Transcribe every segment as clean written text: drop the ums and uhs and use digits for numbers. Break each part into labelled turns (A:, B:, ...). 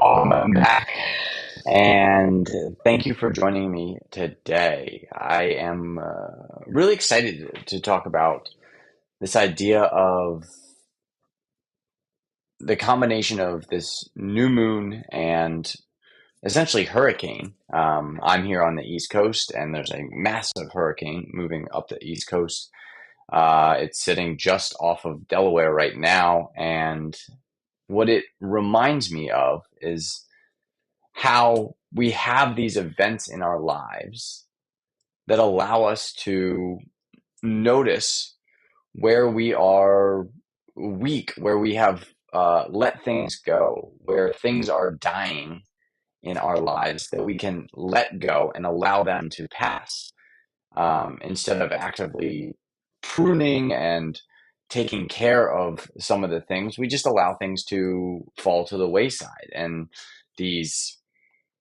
A: I'm back, and thank you for joining me today. I am really excited to talk about this idea of the combination of this new moon and essentially hurricane. I'm here on the East Coast, and there's a massive hurricane moving up the East Coast. It's sitting just off of Delaware right now, and what it reminds me of is how we have these events in our lives that allow us to notice where we are weak, where we have let things go, where things are dying in our lives that we can let go and allow them to pass instead of actively pruning and taking care of some of the things. We just allow things to fall to the wayside. And these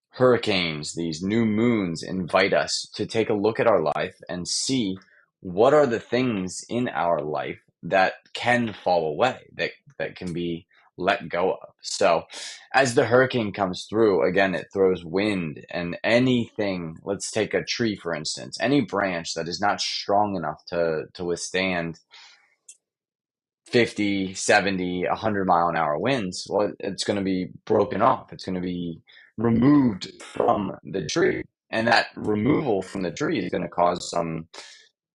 A: hurricanes, these new moons invite us to take a look at our life and see what are the things in our life that can fall away, that can be let go of. So as the hurricane comes through, again, it throws wind, and anything, let's take a tree, for instance, any branch that is not strong enough to withstand 50, 70, 100 mile an hour winds, well, it's going to be broken off. It's going to be removed from the tree. And that removal from the tree is going to cause some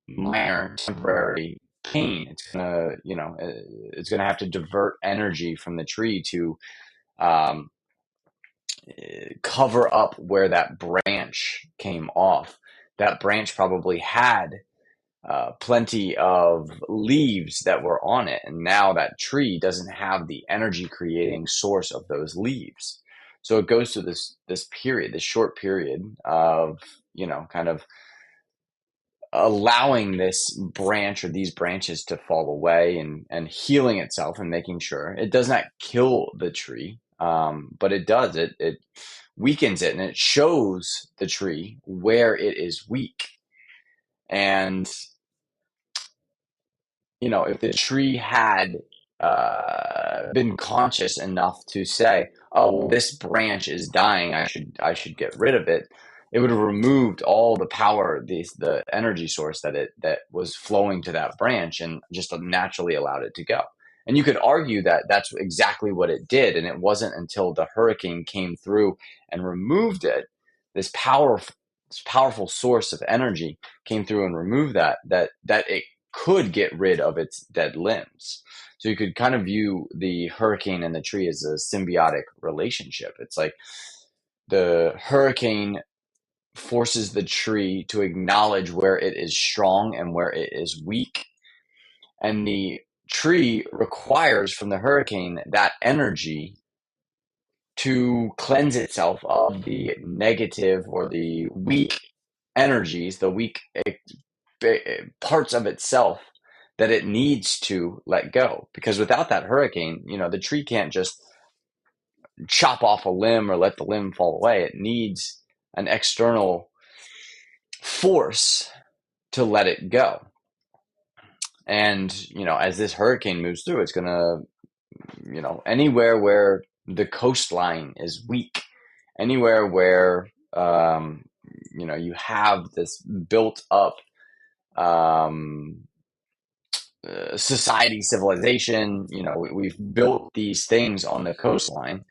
A: minor temporary pain. It's going to, it's going to have to divert energy from the tree to um, cover up where that branch came off. That branch probably had plenty of leaves that were on it, and now that tree doesn't have the energy creating source of those leaves. So it goes through this period, this short period of kind of allowing this branch or these branches to fall away and healing itself and making sure it does not kill the tree, but it does it weakens it, and it shows the tree where it is weak. And if the tree had been conscious enough to say, "Oh, well, this branch is dying. I should get rid of it," it would have removed all the power, the energy source that was flowing to that branch, and just naturally allowed it to go. And you could argue that that's exactly what it did, and it wasn't until the hurricane came through and removed it, this powerful source of energy came through and removed that it could get rid of its dead limbs. So you could kind of view the hurricane and the tree as a symbiotic relationship. It's like the hurricane forces the tree to acknowledge where it is strong and where it is weak. And the tree requires from the hurricane that energy to cleanse itself of the negative or the weak energies, the weak parts of itself that it needs to let go. Because without that hurricane, the tree can't just chop off a limb or let the limb fall away. It needs an external force to let it go. And, as this hurricane moves through, it's going to, anywhere where the coastline is weak, anywhere where, you have this built up society, civilization. We've built these things on the coastline,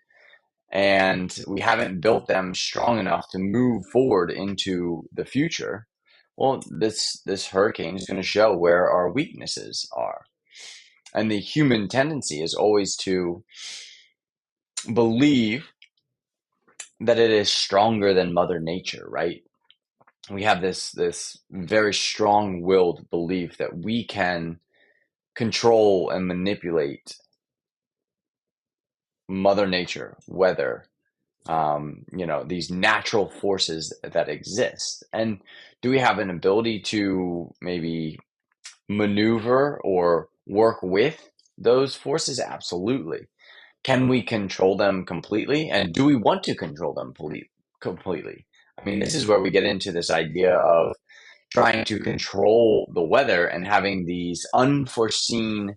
A: and we haven't built them strong enough to move forward into the future. Well, this hurricane is going to show where our weaknesses are. And the human tendency is always to believe that it is stronger than Mother Nature, right? We have this very strong-willed belief that we can control and manipulate Mother Nature, weather, these natural forces that exist. And do we have an ability to maybe maneuver or work with those forces? Absolutely. Can we control them completely? And do we want to control them completely? I mean, this is where we get into this idea of trying to control the weather and having these unforeseen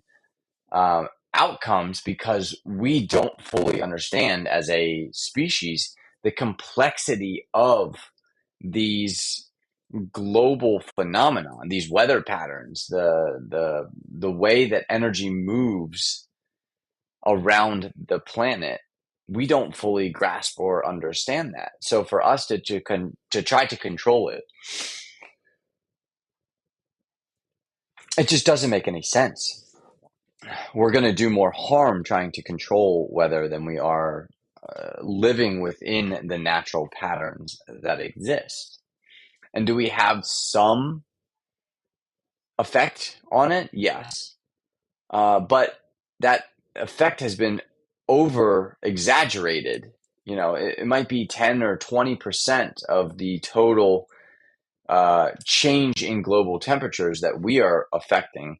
A: outcomes because we don't fully understand as a species the complexity of these global phenomenon, these weather patterns, the way that energy moves around the planet. We don't fully grasp or understand that. So for us to try to control it, it just doesn't make any sense. We're going to do more harm trying to control weather than we are living within the natural patterns that exist. And do we have some effect on it? Yes. But that effect has been over exaggerated. It might be 10 or 20% of the total change in global temperatures that we are affecting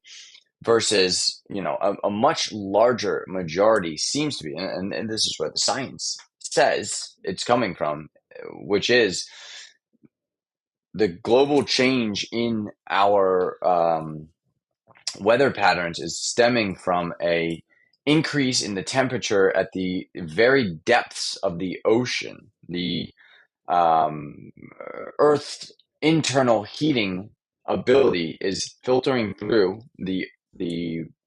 A: versus, a much larger majority seems to be, and this is what the science says it's coming from, which is the global change in our weather patterns is stemming from a increase in the temperature at the very depths of the ocean. The um, Earth's internal heating ability is filtering through the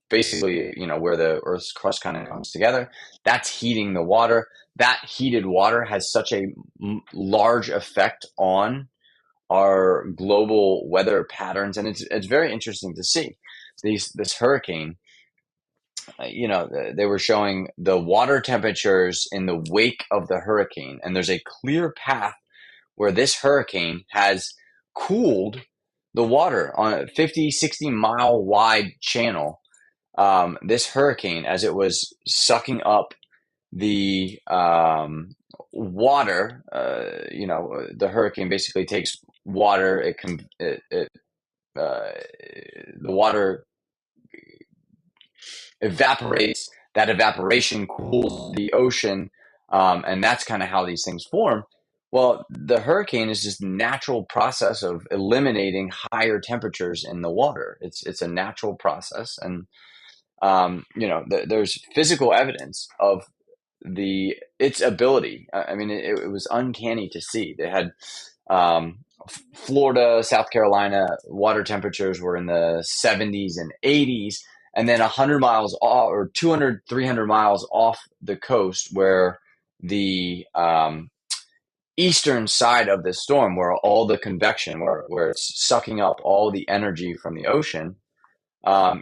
A: basically, where the Earth's crust kind of comes together. That's heating the water. That heated water has such a large effect on our global weather patterns, and it's very interesting to see this hurricane. They were showing the water temperatures in the wake of the hurricane, and there's a clear path where this hurricane has cooled the water on a 50-60 mile wide channel. This hurricane, as it was sucking up the water, the hurricane basically takes water. The water evaporates. That evaporation cools the ocean, and that's kind of how these things form. Well, the hurricane is just natural process of eliminating higher temperatures in the water. It's a natural process, and there's physical evidence of its ability. I mean, it was uncanny to see. They had Florida, South Carolina, water temperatures were in the 70s and 80s, and then 100 miles off, or 200, 300 miles off the coast, where the eastern side of the storm, where all the convection, where it's sucking up all the energy from the ocean,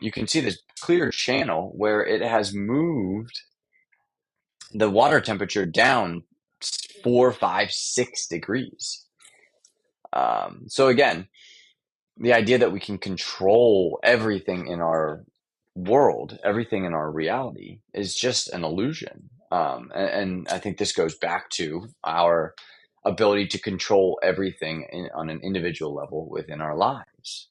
A: you can see this clear channel where it has moved the water temperature down 4, 5, 6 degrees. So again, the idea that we can control everything in our world, everything in our reality, is just an illusion. And I think this goes back to our ability to control everything on an individual level within our lives.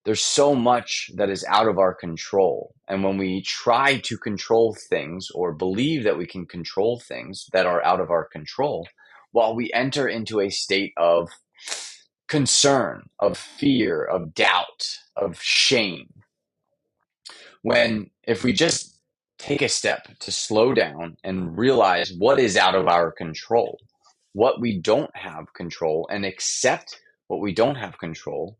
A: There's so much that is out of our control. And when we try to control things or believe that we can control things that are out of our control, well, we enter into a state of concern, of fear, of doubt, of shame. When if we just take a step to slow down and realize what is out of our control, what we don't have control, and accept what we don't have control,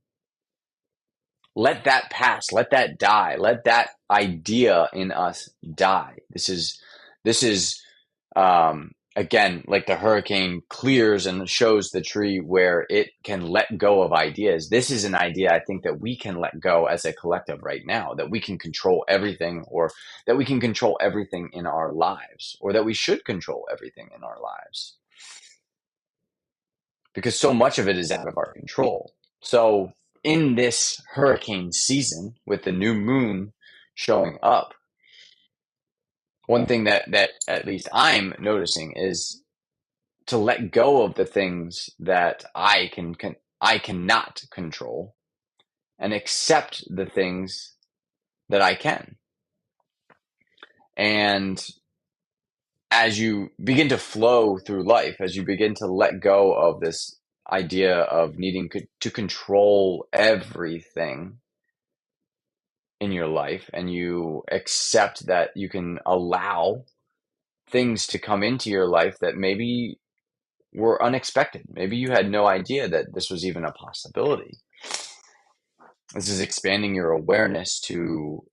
A: let that pass, let that die, let that idea in us die. This is again, like the hurricane clears and shows the tree where it can let go of ideas. This is an idea I think that we can let go as a collective right now, that we can control everything, or that we can control everything in our lives, or that we should control everything in our lives, because so much of it is out of our control. So in this hurricane season, with the new moon showing up, one thing that at least I'm noticing is to let go of the things that I cannot control, and accept the things that I can. And as you begin to flow through life, as you begin to let go of this idea of needing to control everything, in your life and you accept that you can allow things to come into your life that maybe were unexpected. Maybe you had no idea that this was even a possibility. This is expanding your awareness to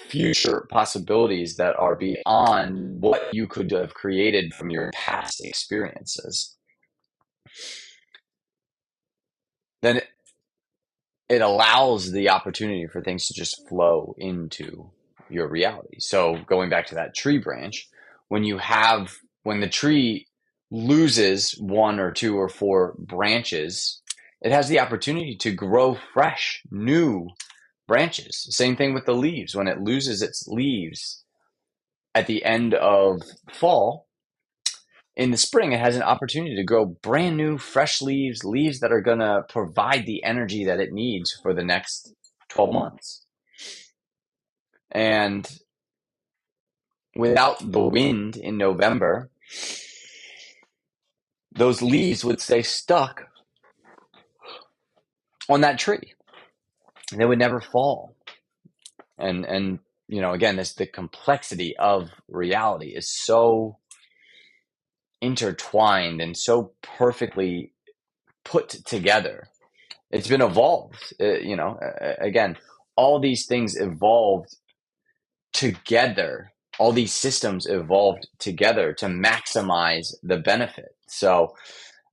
A: future possibilities that are beyond what you could have created from your past experiences. Then it allows the opportunity for things to just flow into your reality. So going back to that tree branch, when the tree loses one or two or four branches, it has the opportunity to grow fresh, new branches. Same thing with the leaves. When it loses its leaves at the end of fall, in the spring, it has an opportunity to grow brand new, fresh leaves, leaves that are going to provide the energy that it needs for the next 12 months. And without the wind in November, those leaves would stay stuck on that tree. They would never fall. And again, the complexity of reality is so intertwined and so perfectly put together. It's been evolved. Again, all these things evolved together. All these systems evolved together to maximize the benefit. So,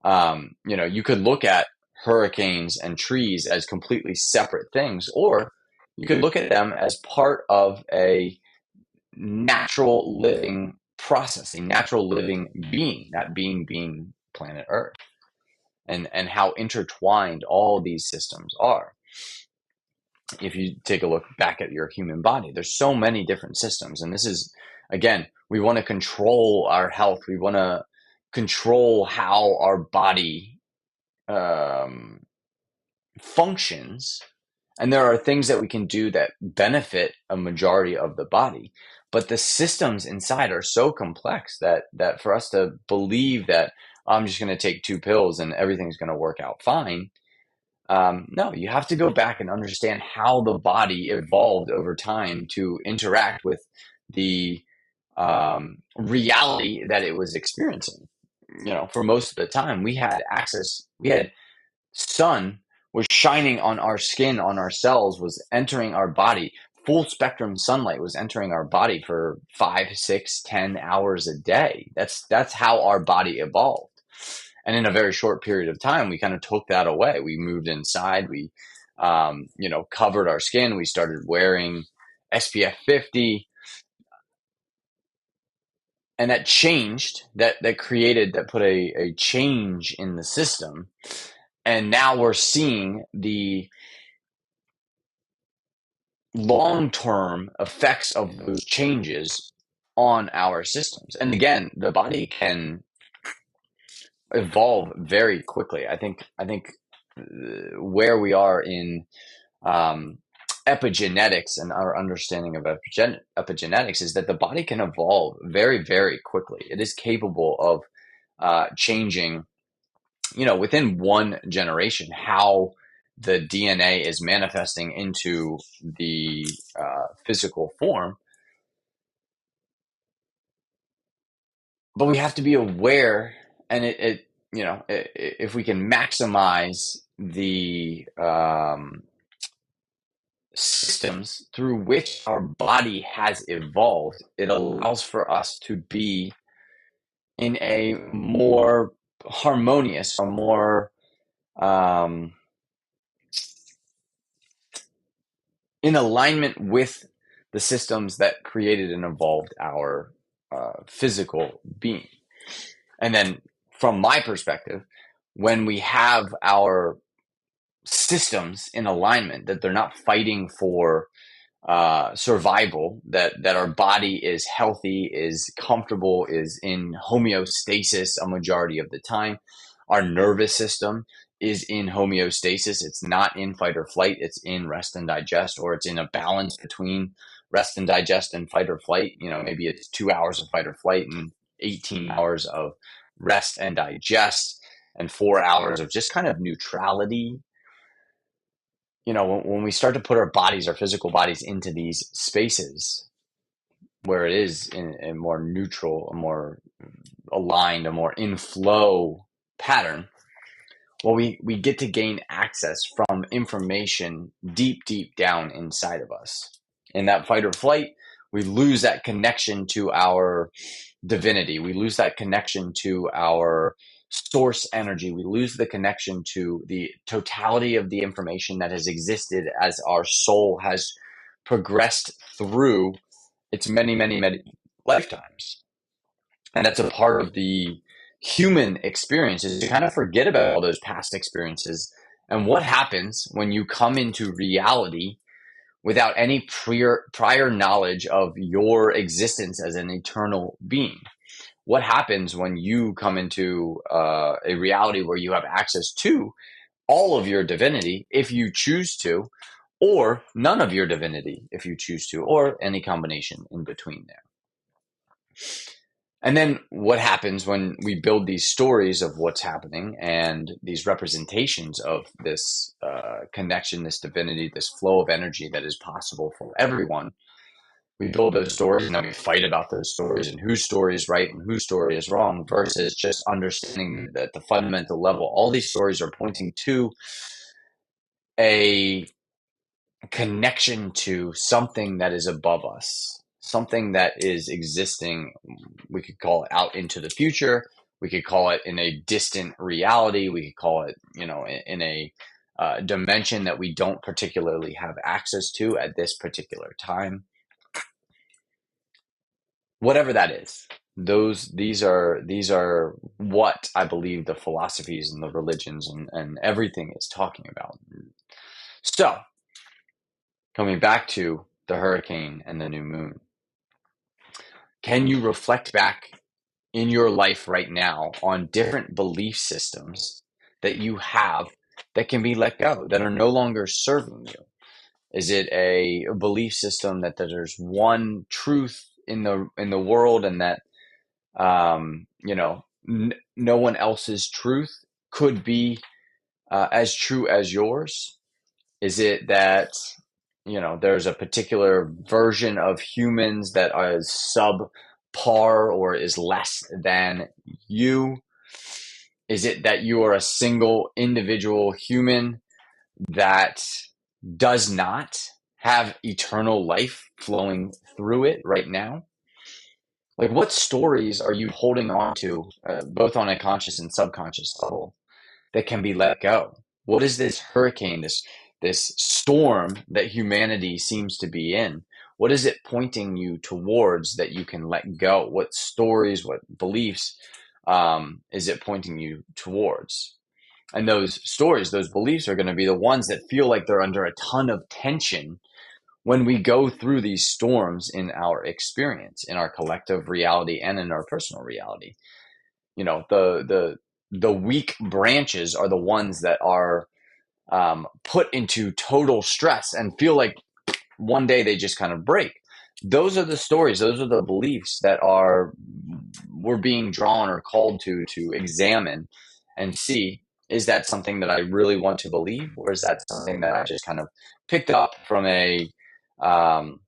A: you could look at hurricanes and trees as completely separate things, or you could look at them as part of a natural living process, a natural living being, that being planet Earth, and how intertwined all these systems are. If you take a look back at your human body, there's so many different systems. And this is, again, we want to control our health. We want to control how our body functions. And there are things that we can do that benefit a majority of the body. But the systems inside are so complex that for us to believe that I'm just going to take 2 pills and everything's going to work out fine. No, you have to go back and understand how the body evolved over time to interact with the reality that it was experiencing. For most of the time, we had access. We had sun was shining on our skin, on our cells, was entering our body. Full spectrum sunlight was entering our body for 5, 6, 10 hours a day. That's how our body evolved. And in a very short period of time, we kind of took that away. We moved inside. We, covered our skin. We started wearing SPF 50. And that changed, that put a change in the system. And now we're seeing the long-term effects of those changes on our systems. And again, the body can evolve very quickly. I think where we are in epigenetics and our understanding of epigenetics is that the body can evolve very, very quickly. It is capable of changing, within one generation, how the DNA is manifesting into the physical form. But we have to be aware, and if we can maximize the systems through which our body has evolved, it allows for us to be in a more harmonious, a more in alignment with the systems that created and evolved our physical being. And then from my perspective, when we have our systems in alignment, that they're not fighting for survival, that our body is healthy, is comfortable, is in homeostasis a majority of the time. Our nervous system is in homeostasis. It's not in fight or flight. It's in rest and digest, or it's in a balance between rest and digest and fight or flight. Maybe it's 2 hours of fight or flight and 18 hours of rest and digest and 4 hours of just kind of neutrality. when we start to put our physical bodies into these spaces where it is in a more neutral, a more aligned, a more in flow pattern, well, we get to gain access from information deep down inside of us. In that fight or flight, we lose that connection to our divinity. We lose that connection to our source energy. We lose the connection to the totality of the information that has existed as our soul has progressed through its many lifetimes. And that's a part of the human experience, is to kind of forget about all those past experiences. And what happens when you come into reality without any prior knowledge of your existence as an eternal being? What happens when you come into a reality where you have access to all of your divinity if you choose to, or none of your divinity if you choose to, or any combination in between there? And then what happens when we build these stories of what's happening and these representations of this connection, this divinity, this flow of energy that is possible for everyone? We build those stories and then we fight about those stories and whose story is right and whose story is wrong, versus just understanding that at the fundamental level, all these stories are pointing to a connection to something that is above us, something that is existing. We could call it out into the future. We could call it in a distant reality. We could call it, in a dimension that we don't particularly have access to at this particular time. Whatever that is, these are what I believe the philosophies and the religions and everything is talking about. So, coming back to the hurricane and the new moon, can you reflect back in your life right now on different belief systems that you have that can be let go, that are no longer serving you? Is it a belief system that there's one truth in the world, and that no one else's truth could be as true as yours? Is it that there's a particular version of humans that is subpar or is less than you? Is it that you are a single individual human that does not have eternal life flowing through it right now? Like, what stories are you holding on to, both on a conscious and subconscious level, that can be let go? What is this hurricane, this storm that humanity seems to be in? What is it pointing you towards that you can let go? What stories, what beliefs is it pointing you towards? And those stories, those beliefs are going to be the ones that feel like they're under a ton of tension when we go through these storms in our experience, in our collective reality and in our personal reality. The weak branches are the ones that are put into total stress and feel like one day they just kind of break. Those are the stories, those are the beliefs that we're being drawn or called to examine and see, is that something that I really want to believe, or is that something that I just kind of picked up from um,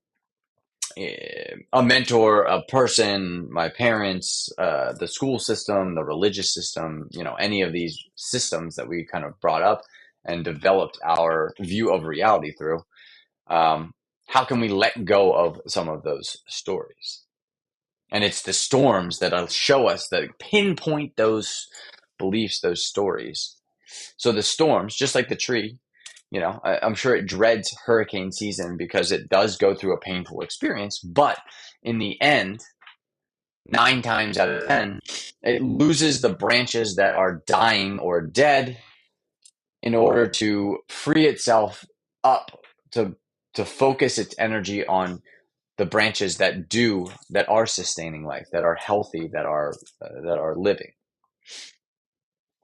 A: a mentor, a person, my parents, the school system, the religious system, any of these systems that we kind of brought up and developed our view of reality through. How can we let go of some of those stories? And it's the storms that'll show us, that pinpoint those beliefs, those stories. So the storms, just like the tree, I'm sure it dreads hurricane season because it does go through a painful experience. But in the end, 9 times out of 10, it loses the branches that are dying or dead in order to free itself up to focus its energy on the branches that are sustaining life, that are healthy, that are living.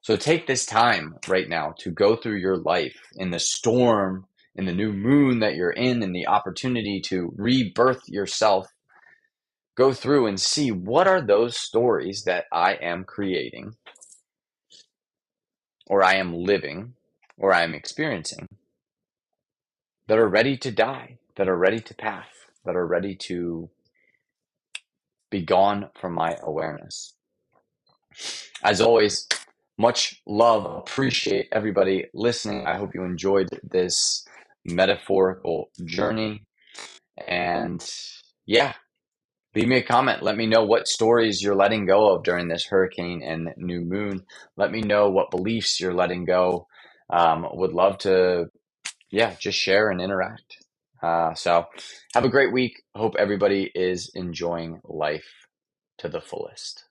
A: So take this time right now to go through your life in the storm, in the new moon that you're in the opportunity to rebirth yourself. Go through and see, what are those stories that I am creating, or I am living, or I am experiencing, that are ready to die, that are ready to pass, that are ready to be gone from my awareness. As always, much love. Appreciate everybody listening. I hope you enjoyed this metaphorical journey. And yeah, leave me a comment. Let me know what stories you're letting go of during this hurricane and new moon. Let me know what beliefs you're letting go. Would love to, yeah, just share and interact. So have a great week. Hope everybody is enjoying life to the fullest.